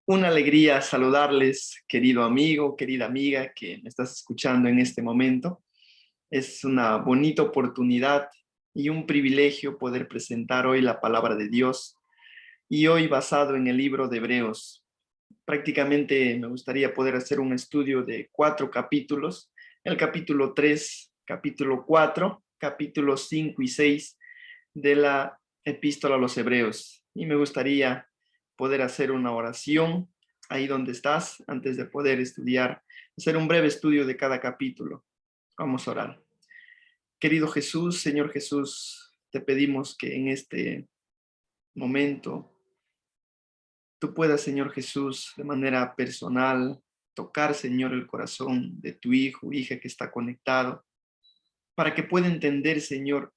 Una alegría saludarles, querido amigo, querida amiga que me estás escuchando en este momento. Es una bonita oportunidad y un privilegio poder presentar hoy la palabra de Dios y hoy basado en el libro de Hebreos. Prácticamente me gustaría poder hacer un estudio de 4 capítulos, el capítulo 3, capítulo 4, capítulos 5 y 6 de la epístola a los Hebreos. Y me gustaría poder hacer una oración ahí donde estás antes de poder estudiar, hacer un breve estudio de cada capítulo. Vamos a orar. Querido Jesús, Señor Jesús, te pedimos que en este momento tú puedas, Señor Jesús, de manera personal, tocar, Señor, el corazón de tu hijo, hija que está conectado, para que pueda entender, Señor,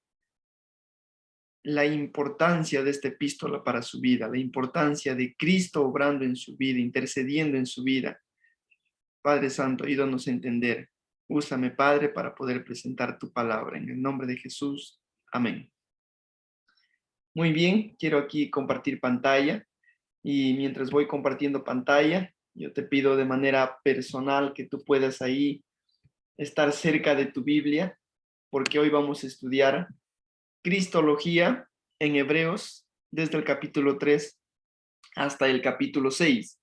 la importancia de esta epístola para su vida, la importancia de Cristo obrando en su vida, intercediendo en su vida. Padre Santo, ayúdanos a entender. Úsame, Padre, para poder presentar tu palabra. En el nombre de Jesús. Amén. Muy bien, quiero aquí compartir pantalla y mientras voy compartiendo pantalla, yo te pido de manera personal que tú puedas ahí estar cerca de tu Biblia, porque hoy vamos a estudiar Cristología en Hebreos desde el capítulo 3 hasta el capítulo 6.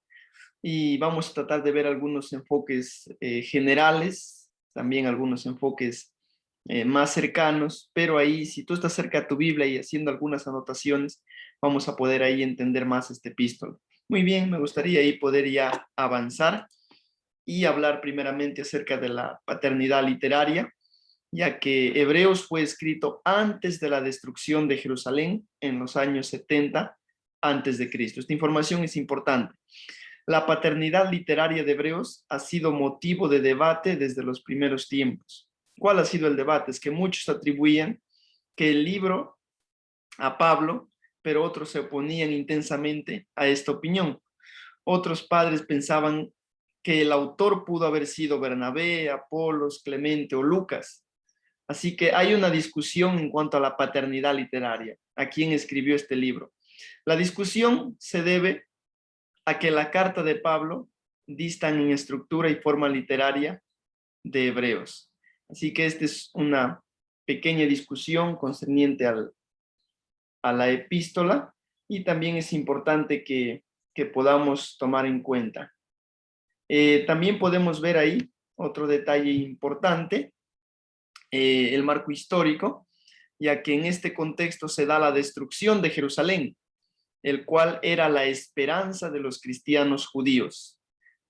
Y vamos a tratar de ver algunos enfoques generales, también algunos enfoques más cercanos, pero ahí si tú estás cerca de tu Biblia y haciendo algunas anotaciones, vamos a poder ahí entender más este epístola. Muy bien, me gustaría ahí poder ya avanzar y hablar primeramente acerca de la paternidad literaria, ya que Hebreos fue escrito antes de la destrucción de Jerusalén en los años 70 antes de Cristo. Esta información es importante. La paternidad literaria de Hebreos ha sido motivo de debate desde los primeros tiempos. ¿Cuál ha sido el debate? Es que muchos atribuían que el libro a Pablo, pero otros se oponían intensamente a esta opinión. Otros padres pensaban que el autor pudo haber sido Bernabé, Apolos, Clemente o Lucas. Así que hay una discusión en cuanto a la paternidad literaria, a quién escribió este libro. La discusión se debe a que la carta de Pablo distan en estructura y forma literaria de Hebreos. Así que esta es una pequeña discusión concerniente a la epístola y también es importante que podamos tomar en cuenta. También podemos ver ahí otro detalle importante, el marco histórico, ya que en este contexto se da la destrucción de Jerusalén, el cual era la esperanza de los cristianos judíos.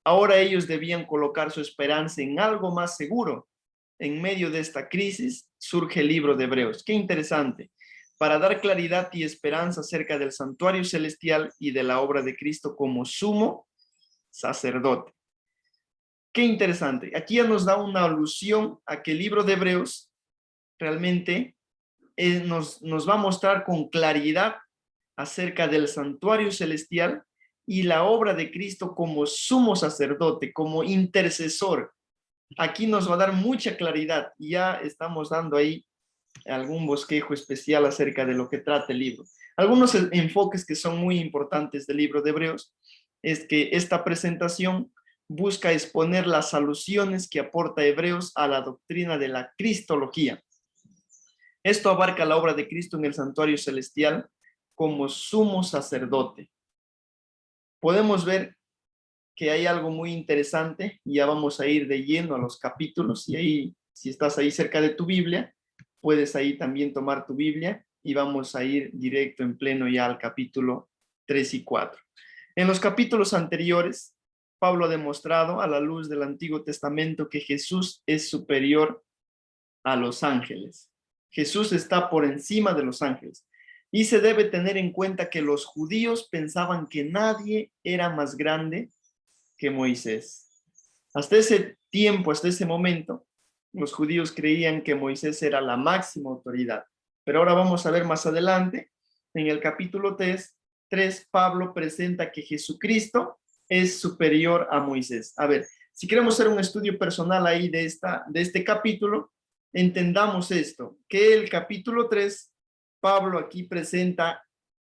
Ahora ellos debían colocar su esperanza en algo más seguro. En medio de esta crisis surge el libro de Hebreos. Qué interesante. Para dar claridad y esperanza acerca del santuario celestial y de la obra de Cristo como sumo sacerdote. Qué interesante. Aquí ya nos da una alusión a que el libro de Hebreos realmente nos va a mostrar con claridad acerca del santuario celestial y la obra de Cristo como sumo sacerdote, como intercesor. Aquí nos va a dar mucha claridad. Ya estamos dando ahí algún bosquejo especial acerca de lo que trata el libro. Algunos enfoques que son muy importantes del libro de Hebreos es que esta presentación busca exponer las alusiones que aporta Hebreos a la doctrina de la cristología. Esto abarca la obra de Cristo en el santuario celestial como sumo sacerdote. Podemos ver que hay algo muy interesante y ya vamos a ir de lleno a los capítulos y ahí, si estás ahí cerca de tu Biblia, puedes ahí también tomar tu Biblia y vamos a ir directo en pleno ya al capítulo 3 y 4. En los capítulos anteriores, Pablo ha demostrado a la luz del Antiguo Testamento que Jesús es superior a los ángeles. Jesús está por encima de los ángeles. Y se debe tener en cuenta que los judíos pensaban que nadie era más grande que Moisés. Hasta ese tiempo, hasta ese momento, los judíos creían que Moisés era la máxima autoridad. Pero ahora vamos a ver más adelante, en el capítulo 3, Pablo presenta que Jesucristo es superior a Moisés. A ver, si queremos hacer un estudio personal ahí de este capítulo, entendamos esto, que el capítulo 3, Pablo aquí presenta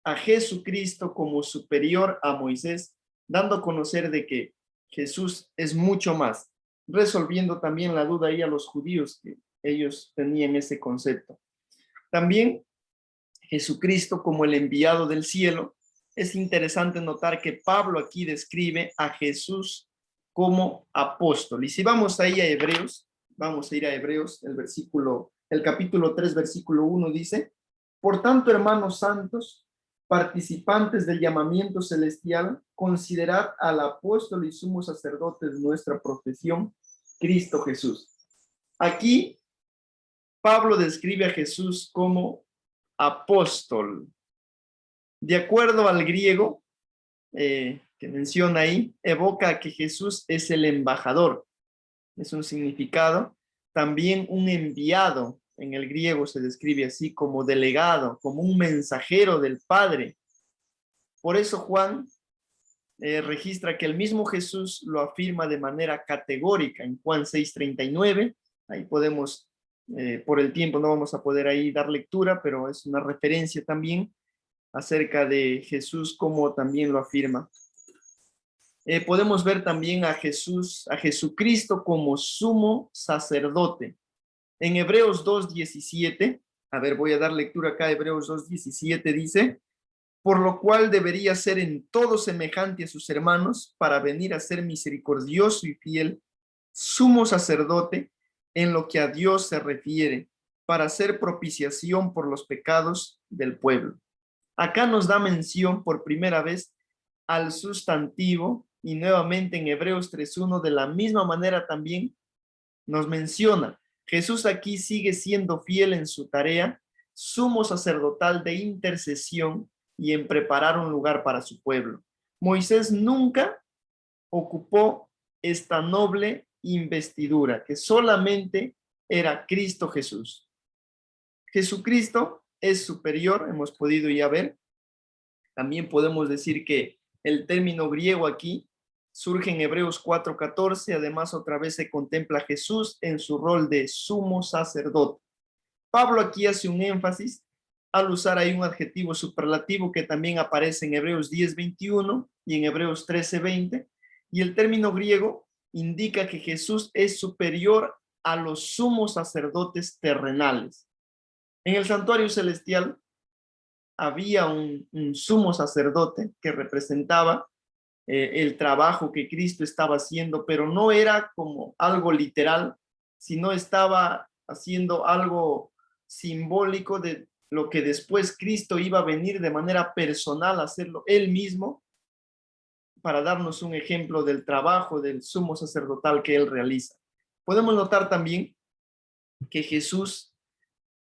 a Jesucristo como superior a Moisés dando a conocer de que Jesús es mucho más, resolviendo también la duda ahí a los judíos que ellos tenían ese concepto. También Jesucristo como el enviado del cielo. Es interesante notar que Pablo aquí describe a Jesús como apóstol. Y si vamos ahí a Hebreos, vamos a ir a Hebreos, el capítulo 3, versículo 1 dice: por tanto, hermanos santos, participantes del llamamiento celestial, considerad al apóstol y sumo sacerdote de nuestra profesión, Cristo Jesús. Aquí Pablo describe a Jesús como apóstol. De acuerdo al griego que menciona ahí, evoca que Jesús es el embajador. Es un significado. También un enviado, en el griego se describe así, como delegado, como un mensajero del Padre. Por eso Juan registra que el mismo Jesús lo afirma de manera categórica en Juan 6:39. Ahí podemos, por el tiempo no vamos a poder ahí dar lectura, pero es una referencia también acerca de Jesús, como también lo afirma. Podemos ver también a Jesucristo como sumo sacerdote. En Hebreos 2:17, a ver, voy a dar lectura acá, Hebreos 2:17 dice: por lo cual debería ser en todo semejante a sus hermanos, para venir a ser misericordioso y fiel, sumo sacerdote en lo que a Dios se refiere, para hacer propiciación por los pecados del pueblo. Acá nos da mención por primera vez al sustantivo, y nuevamente en Hebreos 3:1 de la misma manera también nos menciona. Jesús aquí sigue siendo fiel en su tarea, sumo sacerdotal de intercesión y en preparar un lugar para su pueblo. Moisés nunca ocupó esta noble investidura, que solamente era Cristo Jesús. Jesucristo es superior, hemos podido ya ver. También podemos decir que el término griego aquí surge en Hebreos 4:14. Además, otra vez se contempla a Jesús en su rol de sumo sacerdote. Pablo aquí hace un énfasis al usar ahí un adjetivo superlativo que también aparece en Hebreos 10:21 y en Hebreos 13:20. Y el término griego indica que Jesús es superior a los sumos sacerdotes terrenales. En el santuario celestial había un sumo sacerdote que representaba el trabajo que Cristo estaba haciendo, pero no era como algo literal, sino estaba haciendo algo simbólico de lo que después Cristo iba a venir de manera personal a hacerlo él mismo, para darnos un ejemplo del trabajo del sumo sacerdotal que él realiza. Podemos notar también que Jesús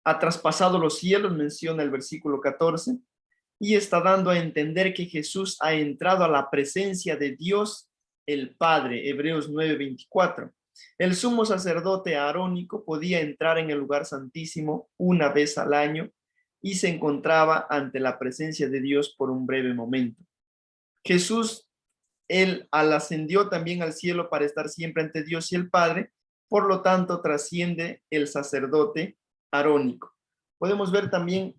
ha traspasado los cielos, menciona el versículo 14, y está dando a entender que Jesús ha entrado a la presencia de Dios el Padre, Hebreos 9:24. El sumo sacerdote arónico podía entrar en el lugar santísimo una vez al año y se encontraba ante la presencia de Dios por un breve momento. Jesús, él ascendió también al cielo para estar siempre ante Dios y el Padre, por lo tanto trasciende el sacerdote arónico. Podemos ver también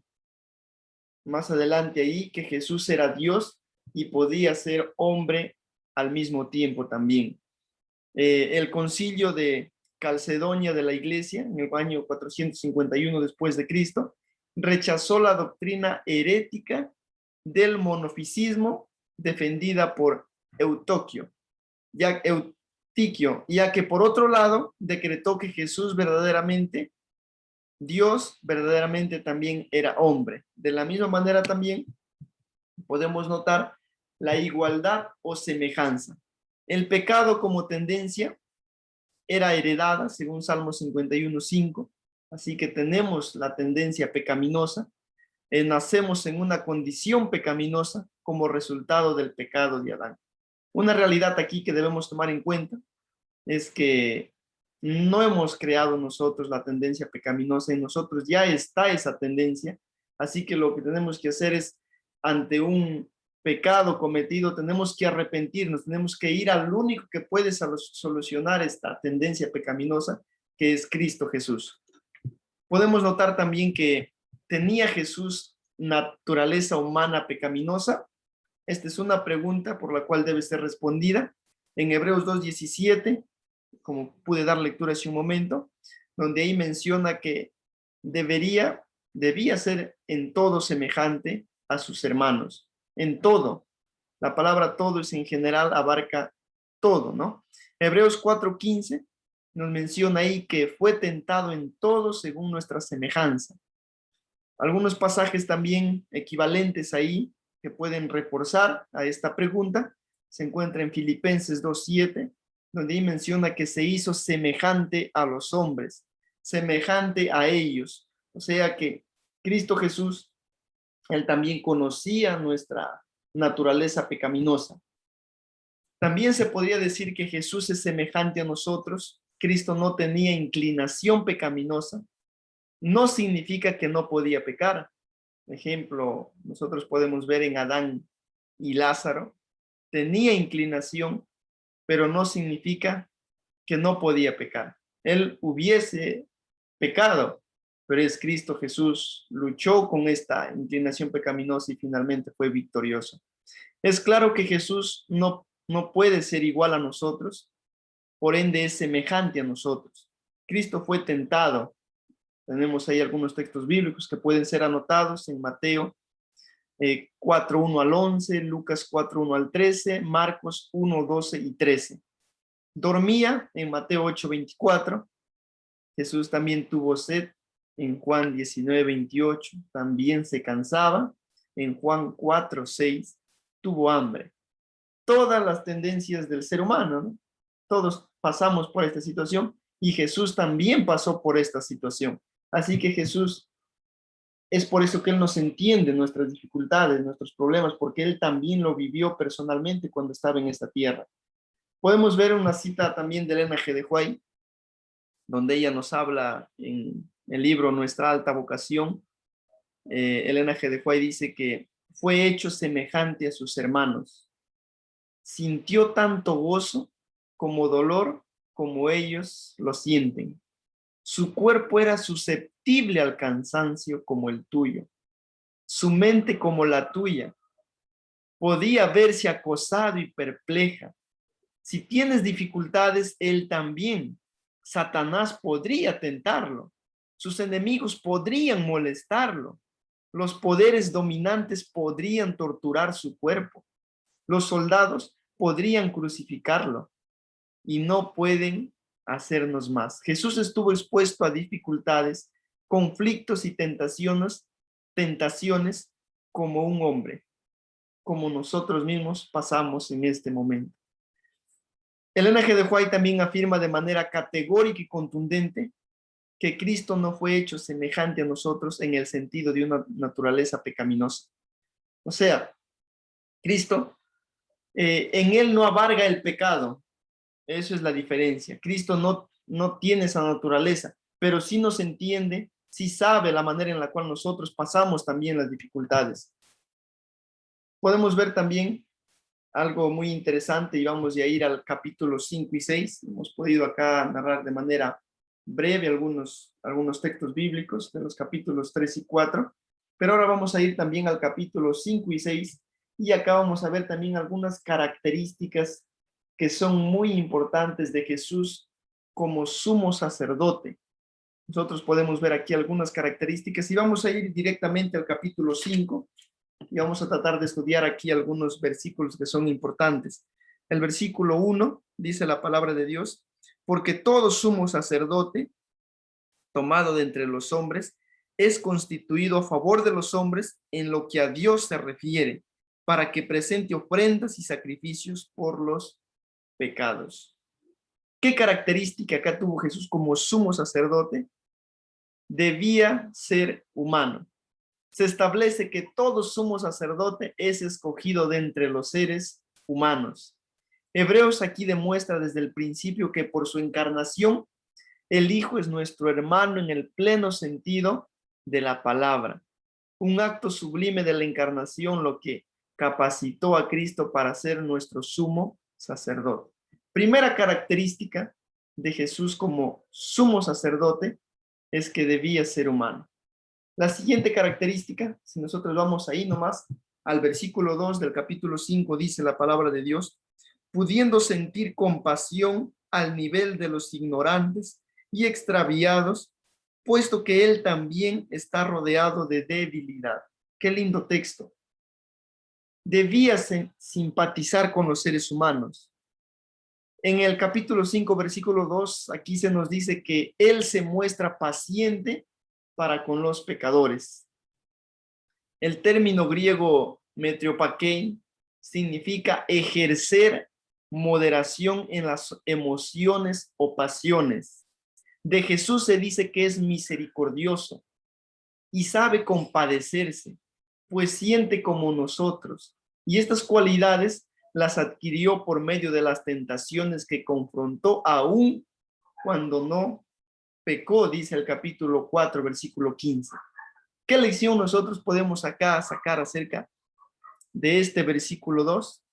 más adelante ahí que Jesús era Dios y podía ser hombre al mismo tiempo también. El concilio de Calcedonia de la Iglesia, en el año 451 después de Cristo, rechazó la doctrina herética del monofisismo defendida por Eutiquio, ya que por otro lado decretó que Jesús verdaderamente Dios verdaderamente también era hombre. De la misma manera también podemos notar la igualdad o semejanza. El pecado como tendencia era heredada según Salmo 51:5, así que tenemos la tendencia pecaminosa. Nacemos en una condición pecaminosa como resultado del pecado de Adán. Una realidad aquí que debemos tomar en cuenta es que no hemos creado nosotros la tendencia pecaminosa, en nosotros ya está esa tendencia, así que lo que tenemos que hacer es, ante un pecado cometido, tenemos que arrepentirnos, tenemos que ir al único que puede solucionar esta tendencia pecaminosa, que es Cristo Jesús. Podemos notar también que tenía Jesús naturaleza humana pecaminosa. Esta es una pregunta por la cual debe ser respondida. En Hebreos 2:17, como pude dar lectura hace un momento, donde ahí menciona que debía ser en todo semejante a sus hermanos. En todo. La palabra todo es en general, abarca todo, ¿no? Hebreos 4:15 nos menciona ahí que fue tentado en todo según nuestra semejanza. Algunos pasajes también equivalentes ahí que pueden reforzar a esta pregunta se encuentra en Filipenses 2:7, donde ahí menciona que se hizo semejante a los hombres, semejante a ellos. O sea que Cristo Jesús, él también conocía nuestra naturaleza pecaminosa. También se podría decir que Jesús es semejante a nosotros. Cristo no tenía inclinación pecaminosa. No significa que no podía pecar. Por ejemplo, nosotros podemos ver en Adán y Lázaro, tenía inclinación, pero no significa que no podía pecar. Él hubiese pecado, pero es Cristo Jesús, luchó con esta inclinación pecaminosa y finalmente fue victorioso. Es claro que Jesús no puede ser igual a nosotros, por ende es semejante a nosotros. Cristo fue tentado. Tenemos ahí algunos textos bíblicos que pueden ser anotados en Mateo 4:1 al 11, Lucas 4:1 al 13, Marcos 1:12 y 13. Dormía en Mateo 8:24. Jesús también tuvo sed en Juan 19:28. También se cansaba en Juan 4:6. Tuvo hambre. Todas las tendencias del ser humano, ¿no? Todos pasamos por esta situación y Jesús también pasó por esta situación. Así que Jesús, es por eso que Él nos entiende nuestras dificultades, nuestros problemas, porque Él también lo vivió personalmente cuando estaba en esta tierra. Podemos ver una cita también de Elena G. de White, donde ella nos habla en el libro Nuestra alta vocación. Elena G. de White dice que fue hecho semejante a sus hermanos. Sintió tanto gozo como dolor como ellos lo sienten. Su cuerpo era susceptible al cansancio como el tuyo. Su mente como la tuya. Podía verse acosado y perpleja. Si tienes dificultades, él también. Satanás podría tentarlo. Sus enemigos podrían molestarlo. Los poderes dominantes podrían torturar su cuerpo. Los soldados podrían crucificarlo y no pueden hacernos más. Jesús estuvo expuesto a dificultades, conflictos y tentaciones como un hombre, como nosotros mismos pasamos en este momento. Elena G. de White también afirma de manera categórica y contundente que Cristo no fue hecho semejante a nosotros en el sentido de una naturaleza pecaminosa. O sea, Cristo, en Él no abarga el pecado. Eso es la diferencia. Cristo no tiene esa naturaleza, pero sí nos entiende, sí sabe la manera en la cual nosotros pasamos también las dificultades. Podemos ver también algo muy interesante y vamos a ir al capítulo 5 y 6. Hemos podido acá narrar de manera breve algunos textos bíblicos de los capítulos 3 y 4, pero ahora vamos a ir también al capítulo 5 y 6 y acá vamos a ver también algunas características que son muy importantes de Jesús como sumo sacerdote. Nosotros podemos ver aquí algunas características y vamos a ir directamente al capítulo 5 y vamos a tratar de estudiar aquí algunos versículos que son importantes. El versículo 1 dice la palabra de Dios: porque todo sumo sacerdote tomado de entre los hombres es constituido a favor de los hombres en lo que a Dios se refiere, para que presente ofrendas y sacrificios por los pecados. ¿Qué característica acá tuvo Jesús como sumo sacerdote? Debía ser humano. Se establece que todo sumo sacerdote es escogido de entre los seres humanos. Hebreos aquí demuestra desde el principio que por su encarnación, el Hijo es nuestro hermano en el pleno sentido de la palabra. Un acto sublime de la encarnación, lo que capacitó a Cristo para ser nuestro sumo sacerdote. Primera característica de Jesús como sumo sacerdote es que debía ser humano. La siguiente característica, si nosotros vamos ahí nomás, al versículo 2 del capítulo 5 dice la palabra de Dios, pudiendo sentir compasión al nivel de los ignorantes y extraviados, puesto que él también está rodeado de debilidad. Qué lindo texto. Debía simpatizar con los seres humanos. En el capítulo 5, versículo 2, aquí se nos dice que él se muestra paciente para con los pecadores. El término griego metriopakein significa ejercer moderación en las emociones o pasiones. De Jesús se dice que es misericordioso y sabe compadecerse, pues siente como nosotros. Y estas cualidades las adquirió por medio de las tentaciones que confrontó aún cuando no pecó, dice el capítulo 4, versículo 15. ¿Qué lección nosotros podemos sacar acerca de este versículo 2?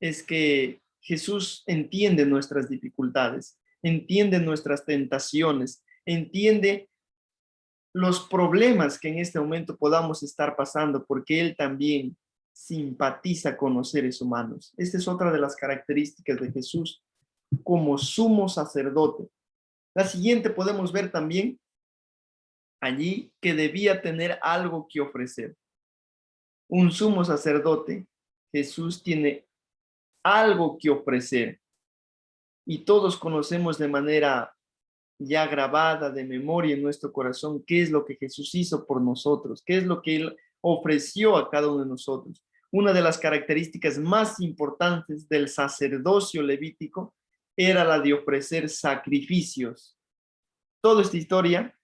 Es que Jesús entiende nuestras dificultades, entiende nuestras tentaciones, entiende los problemas que en este momento podamos estar pasando, porque Él también simpatiza con los seres humanos. Esta es otra de las características de Jesús como sumo sacerdote. La siguiente podemos ver también allí que debía tener algo que ofrecer. Un sumo sacerdote, Jesús tiene algo que ofrecer. Y todos conocemos de manera ya grabada de memoria en nuestro corazón qué es lo que Jesús hizo por nosotros, qué es lo que Él ofreció a cada uno de nosotros. Una de las características más importantes del sacerdocio levítico era la de ofrecer sacrificios. Toda esta historia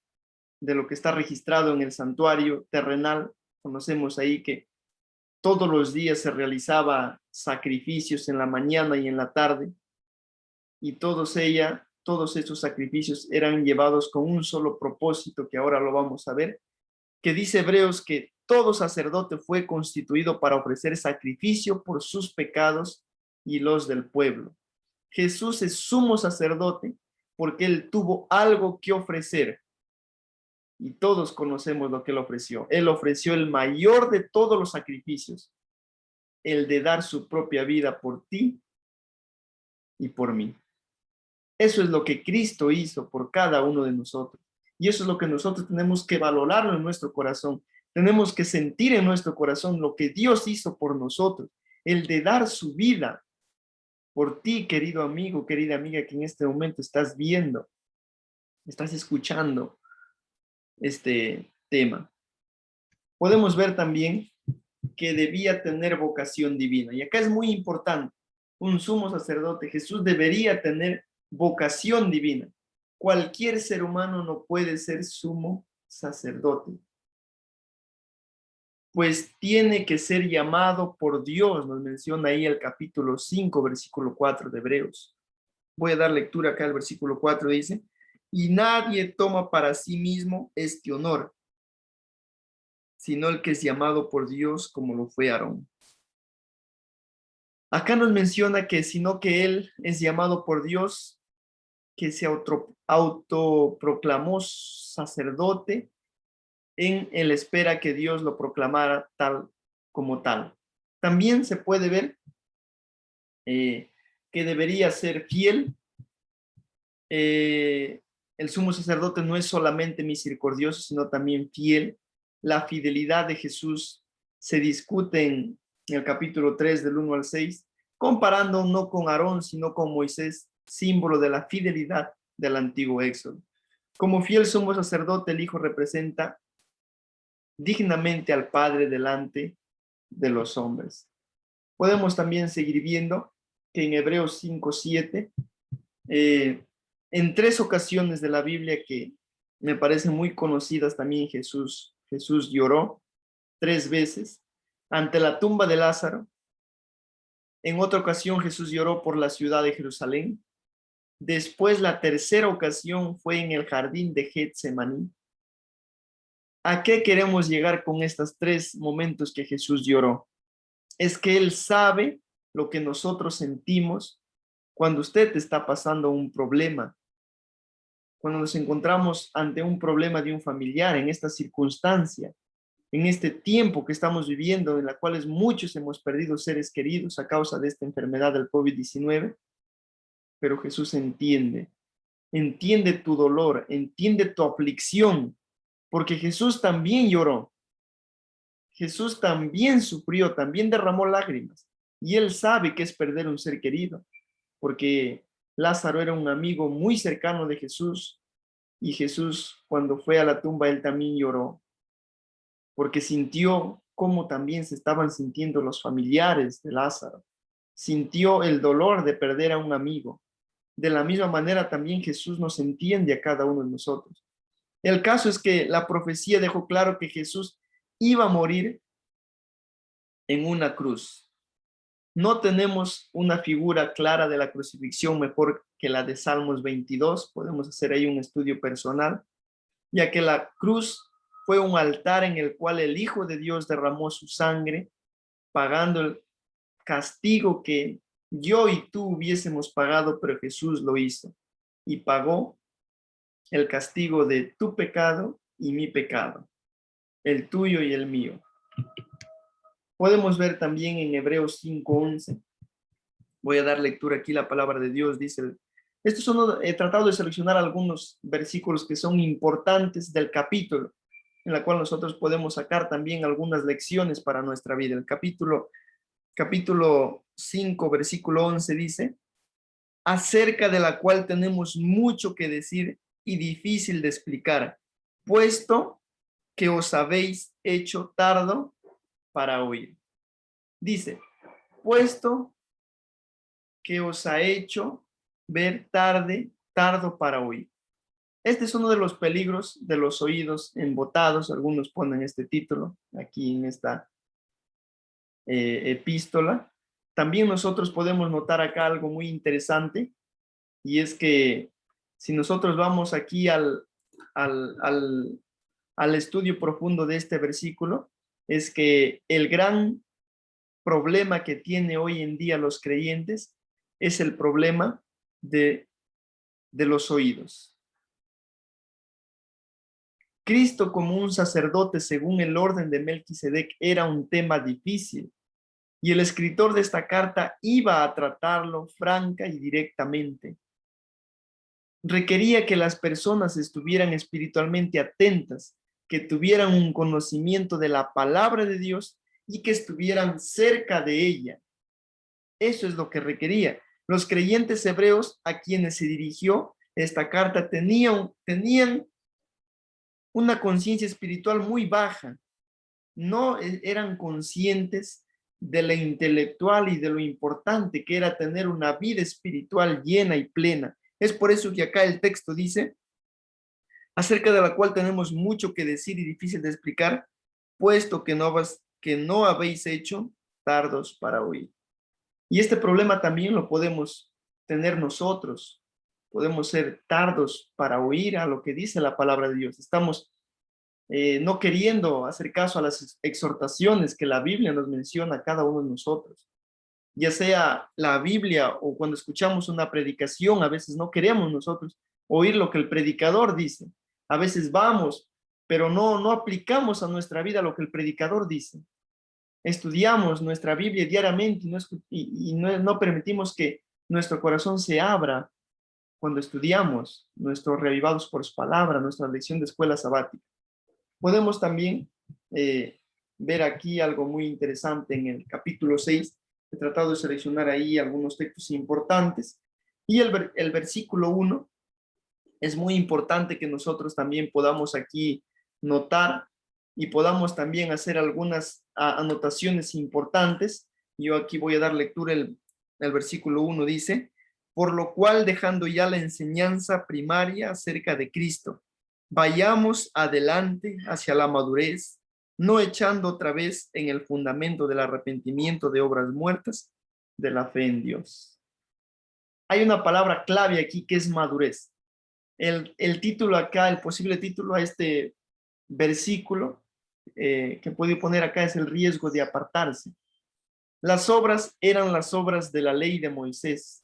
de lo que está registrado en el santuario terrenal, conocemos ahí que todos los días se realizaba sacrificios en la mañana y en la tarde, y todos estos sacrificios eran llevados con un solo propósito, que ahora lo vamos a ver, que dice Hebreos que todo sacerdote fue constituido para ofrecer sacrificio por sus pecados y los del pueblo. Jesús es sumo sacerdote porque él tuvo algo que ofrecer, y todos conocemos lo que él ofreció. Él ofreció el mayor de todos los sacrificios, el de dar su propia vida por ti y por mí. Eso es lo que Cristo hizo por cada uno de nosotros. Y eso es lo que nosotros tenemos que valorarlo en nuestro corazón. Tenemos que sentir en nuestro corazón lo que Dios hizo por nosotros, el de dar su vida por ti, querido amigo, querida amiga, que en este momento estás viendo, estás escuchando este tema. Podemos ver también que debía tener vocación divina. Y acá es muy importante. Un sumo sacerdote, Jesús, debería tener vocación divina. Cualquier ser humano no puede ser sumo sacerdote, pues tiene que ser llamado por Dios, nos menciona ahí el capítulo 5, versículo 4 de Hebreos. Voy a dar lectura acá al versículo 4, dice, y nadie toma para sí mismo este honor, sino el que es llamado por Dios, como lo fue Aarón. Acá nos menciona que sino que él es llamado por Dios, que se autoproclamó sacerdote en el espera que Dios lo proclamara tal como tal. También se puede ver que debería ser fiel. El sumo sacerdote no es solamente misericordioso, sino también fiel. La fidelidad de Jesús se discute en el capítulo 3 del 1 al 6, comparando no con Aarón, sino con Moisés, símbolo de la fidelidad del antiguo Éxodo. Como fiel sumo sacerdote, el Hijo representa dignamente al Padre delante de los hombres. Podemos también seguir viendo que en Hebreos 5:7, en 3 ocasiones de la Biblia que me parecen muy conocidas también, Jesús lloró 3 veces ante la tumba de Lázaro. En otra ocasión Jesús lloró por la ciudad de Jerusalén. Después, la tercera ocasión fue en el jardín de Getsemaní. ¿A qué queremos llegar con estos 3 momentos que Jesús lloró? Es que Él sabe lo que nosotros sentimos cuando usted está pasando un problema, cuando nos encontramos ante un problema de un familiar en esta circunstancia. en este tiempo que estamos viviendo, en la cual muchos hemos perdido seres queridos a causa de esta enfermedad del COVID-19, pero Jesús entiende tu dolor, entiende tu aflicción, porque Jesús también lloró, Jesús también sufrió, también derramó lágrimas, y Él sabe qué es perder un ser querido, porque Lázaro era un amigo muy cercano de Jesús, y Jesús, cuando fue a la tumba, Él también lloró, porque sintió cómo también se estaban sintiendo los familiares de Lázaro, sintió el dolor de perder a un amigo. De la misma manera también Jesús nos entiende a cada uno de nosotros. El caso es que la profecía dejó claro que Jesús iba a morir en una cruz. No tenemos una figura clara de la crucifixión mejor que la de Salmos 22. Podemos hacer ahí un estudio personal, ya que la cruz fue un altar en el cual el Hijo de Dios derramó su sangre, pagando el castigo que yo y tú hubiésemos pagado, pero Jesús lo hizo y pagó el castigo de tu pecado y mi pecado, el tuyo y el mío. Podemos ver también en Hebreos 5:11. Voy a dar lectura aquí, la palabra de Dios dice, estos son, he tratado de seleccionar algunos versículos que son importantes del capítulo, en la cual nosotros podemos sacar también algunas lecciones para nuestra vida. El capítulo 5, versículo 11 dice, acerca de la cual tenemos mucho que decir y difícil de explicar, puesto que os habéis hecho tardo para oír. Dice, puesto que os ha hecho ver tardo para oír. Este es uno de los peligros de los oídos embotados. Algunos ponen este título aquí en esta epístola. También nosotros podemos notar acá algo muy interesante, y es que si nosotros vamos aquí al estudio profundo de este versículo, es que el gran problema que tiene hoy en día los creyentes es el problema de los oídos. Cristo como un sacerdote según el orden de Melquisedec era un tema difícil, y el escritor de esta carta iba a tratarlo franca y directamente. Requería que las personas estuvieran espiritualmente atentas, que tuvieran un conocimiento de la palabra de Dios y que estuvieran cerca de ella. Eso es lo que requería. Los creyentes hebreos a quienes se dirigió esta carta tenían una conciencia espiritual muy baja. No eran conscientes de lo intelectual y de lo importante que era tener una vida espiritual llena y plena. Es por eso que acá el texto dice, acerca de la cual tenemos mucho que decir y difícil de explicar, puesto que no habéis hecho tardos para oír. Y este problema también lo podemos tener nosotros. Podemos ser tardos para oír a lo que dice la palabra de Dios. Estamos no queriendo hacer caso a las exhortaciones que la Biblia nos menciona a cada uno de nosotros. Ya sea la Biblia o cuando escuchamos una predicación, a veces no queremos nosotros oír lo que el predicador dice. A veces vamos, pero no aplicamos a nuestra vida lo que el predicador dice. Estudiamos nuestra Biblia diariamente y no permitimos que nuestro corazón se abra cuando estudiamos nuestros reavivados por su palabra, nuestra lección de escuela sabática. Podemos también ver aquí algo muy interesante en el capítulo 6. He tratado de seleccionar ahí algunos textos importantes. Y el versículo 1 es muy importante que nosotros también podamos aquí notar y podamos también hacer algunas anotaciones importantes. Yo aquí voy a dar lectura. El versículo 1 dice, por lo cual dejando ya la enseñanza primaria acerca de Cristo, vayamos adelante hacia la madurez, no echando otra vez en el fundamento del arrepentimiento de obras muertas, de la fe en Dios. Hay una palabra clave aquí que es madurez. El título acá, el posible título a este versículo que puedo poner acá es el riesgo de apartarse. Las obras eran las obras de la ley de Moisés.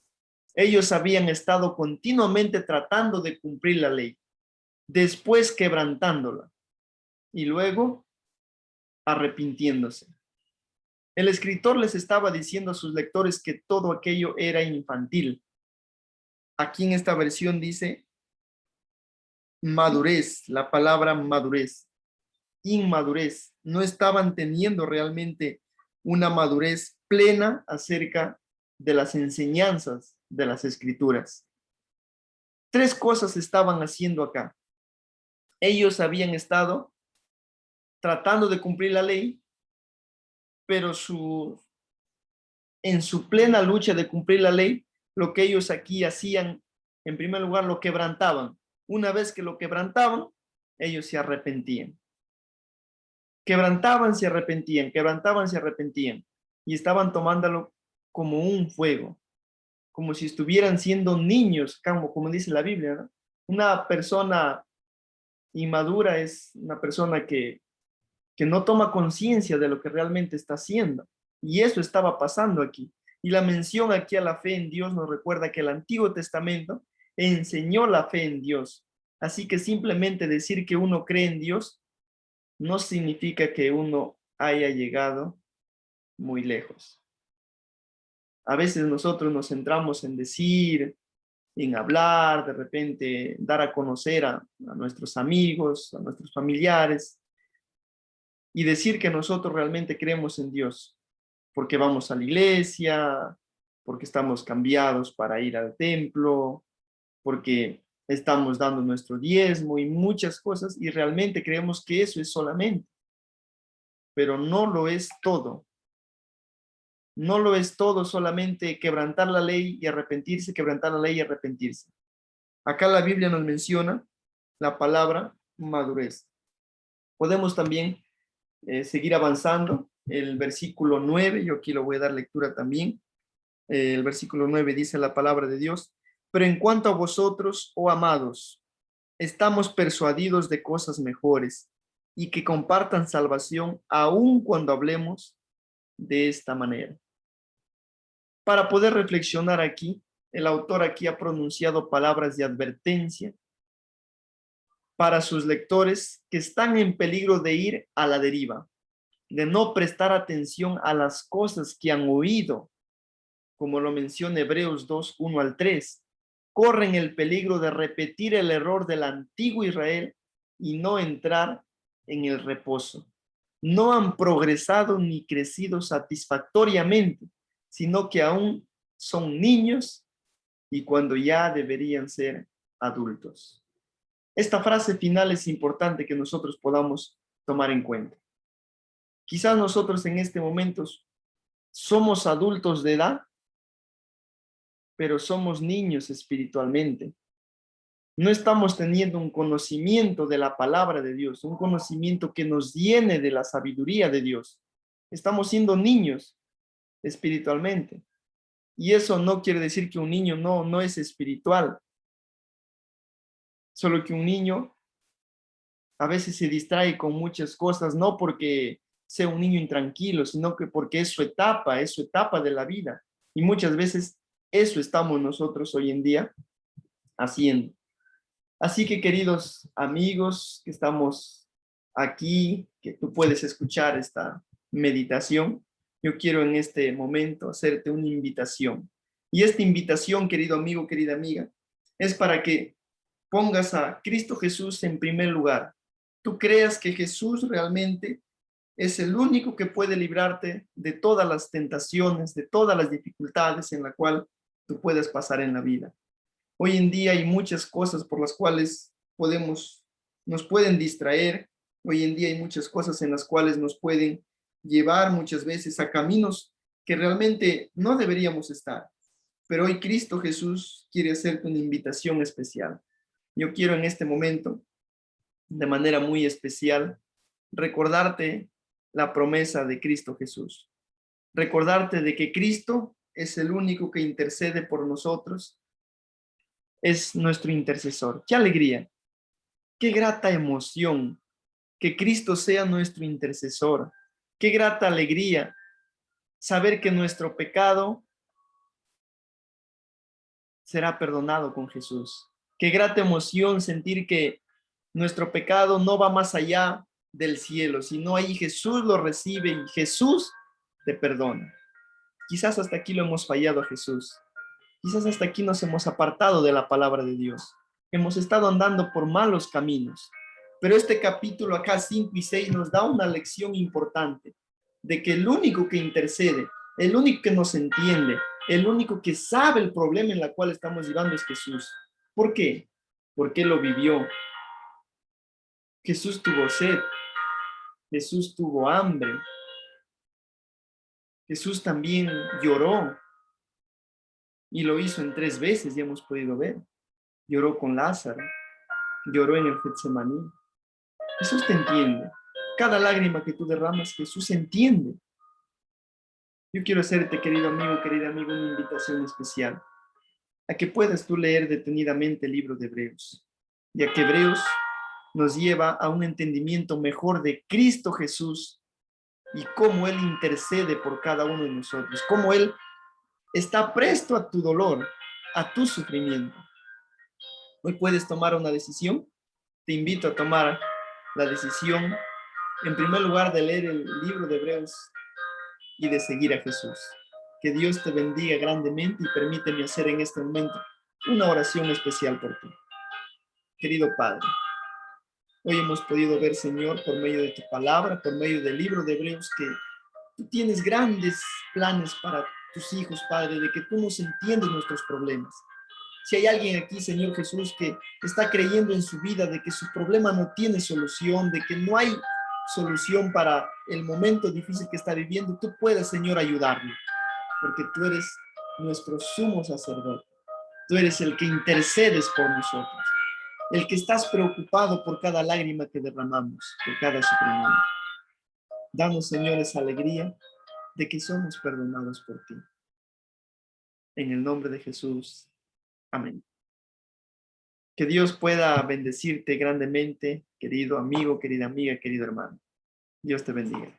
Ellos habían estado continuamente tratando de cumplir la ley, después quebrantándola y luego arrepintiéndose. El escritor les estaba diciendo a sus lectores que todo aquello era infantil. Aquí en esta versión dice madurez, la palabra madurez, inmadurez. No estaban teniendo realmente una madurez plena acerca de las enseñanzas de las escrituras. Tres cosas estaban haciendo acá. Ellos habían estado tratando de cumplir la ley, pero en su plena lucha de cumplir la ley, lo que ellos aquí hacían, en primer lugar, lo quebrantaban. Una vez que lo quebrantaban, ellos se arrepentían. Quebrantaban, se arrepentían, quebrantaban, se arrepentían. Y estaban tomándolo como un fuego, como si estuvieran siendo niños, como dice la Biblia, ¿no? Una persona inmadura es una persona que no toma conciencia de lo que realmente está haciendo. Y eso estaba pasando aquí. Y la mención aquí a la fe en Dios nos recuerda que el Antiguo Testamento enseñó la fe en Dios. Así que simplemente decir que uno cree en Dios no significa que uno haya llegado muy lejos. A veces nosotros nos centramos en decir, en hablar, de repente dar a conocer a nuestros amigos, a nuestros familiares, y decir que nosotros realmente creemos en Dios, porque vamos a la iglesia, porque estamos cambiados para ir al templo, porque estamos dando nuestro diezmo y muchas cosas, y realmente creemos que eso es solamente, pero no lo es todo. No lo es todo solamente quebrantar la ley y arrepentirse, quebrantar la ley y arrepentirse. Acá la Biblia nos menciona la palabra madurez. Podemos también seguir avanzando. El versículo 9, yo aquí lo voy a dar lectura también. El versículo 9 dice la palabra de Dios: pero en cuanto a vosotros, oh amados, estamos persuadidos de cosas mejores y que compartan salvación aun cuando hablemos de esta manera. Para poder reflexionar aquí, el autor aquí ha pronunciado palabras de advertencia para sus lectores que están en peligro de ir a la deriva, de no prestar atención a las cosas que han oído, como lo menciona Hebreos 2, 1 al 3. Corren el peligro de repetir el error del antiguo Israel y no entrar en el reposo. No han progresado ni crecido satisfactoriamente, sino que aún son niños y cuando ya deberían ser adultos. Esta frase final es importante que nosotros podamos tomar en cuenta. Quizás nosotros en este momento somos adultos de edad, pero somos niños espiritualmente. No estamos teniendo un conocimiento de la palabra de Dios, un conocimiento que nos llene de la sabiduría de Dios. Estamos siendo niños espiritualmente. Y eso no quiere decir que un niño no es espiritual. Solo que un niño a veces se distrae con muchas cosas, no porque sea un niño intranquilo, sino que porque es su etapa de la vida. Y muchas veces eso estamos nosotros hoy en día haciendo. Así que, queridos amigos que estamos aquí, que tú puedes escuchar esta meditación, yo quiero en este momento hacerte una invitación. Y esta invitación, querido amigo, querida amiga, es para que pongas a Cristo Jesús en primer lugar. Tú creas que Jesús realmente es el único que puede librarte de todas las tentaciones, de todas las dificultades en la cual tú puedes pasar en la vida. Hoy en día hay muchas cosas por las cuales nos pueden distraer. Hoy en día hay muchas cosas en las cuales nos pueden llevar muchas veces a caminos que realmente no deberíamos estar. Pero hoy Cristo Jesús quiere hacerte una invitación especial. Yo quiero en este momento, de manera muy especial, recordarte la promesa de Cristo Jesús. Recordarte de que Cristo es el único que intercede por nosotros, es nuestro intercesor. ¡Qué alegría! ¡Qué grata emoción que Cristo sea nuestro intercesor! ¡Qué grata alegría saber que nuestro pecado será perdonado con Jesús! ¡Qué grata emoción sentir que nuestro pecado no va más allá del cielo, sino ahí Jesús lo recibe y Jesús te perdona. Quizás hasta aquí lo hemos fallado a Jesús. Quizás hasta aquí nos hemos apartado de la palabra de Dios. Hemos estado andando por malos caminos. Pero este capítulo acá 5 y 6 nos da una lección importante de que el único que intercede, el único que nos entiende, el único que sabe el problema en el cual estamos llevando es Jesús. ¿Por qué? Porque lo vivió. Jesús tuvo sed. Jesús tuvo hambre. Jesús también lloró y lo hizo en 3 veces, ya hemos podido ver. Lloró con Lázaro, lloró en el Getsemaní. Jesús te entiende. Cada lágrima que tú derramas, Jesús entiende. Yo quiero hacerte, querido amigo, querida amiga, una invitación especial a que puedas tú leer detenidamente el libro de Hebreos, ya que Hebreos nos lleva a un entendimiento mejor de Cristo Jesús y cómo Él intercede por cada uno de nosotros, cómo Él está presto a tu dolor, a tu sufrimiento. Hoy puedes tomar una decisión. Te invito a tomar la decisión, en primer lugar, de leer el libro de Hebreos y de seguir a Jesús. Que Dios te bendiga grandemente y permíteme hacer en este momento una oración especial por ti. Querido Padre, hoy hemos podido ver, Señor, por medio de tu palabra, por medio del libro de Hebreos, que tú tienes grandes planes para tus hijos, Padre, de que tú nos entiendes nuestros problemas. Si hay alguien aquí, Señor Jesús, que está creyendo en su vida de que su problema no tiene solución, de que no hay solución para el momento difícil que está viviendo, tú puedes, Señor, ayudarlo, porque tú eres nuestro sumo sacerdote. Tú eres el que intercedes por nosotros, el que estás preocupado por cada lágrima que derramamos, por cada sufrimiento. Danos, Señor, esa alegría de que somos perdonados por ti. En el nombre de Jesús. Amén. Que Dios pueda bendecirte grandemente, querido amigo, querida amiga, querido hermano. Dios te bendiga.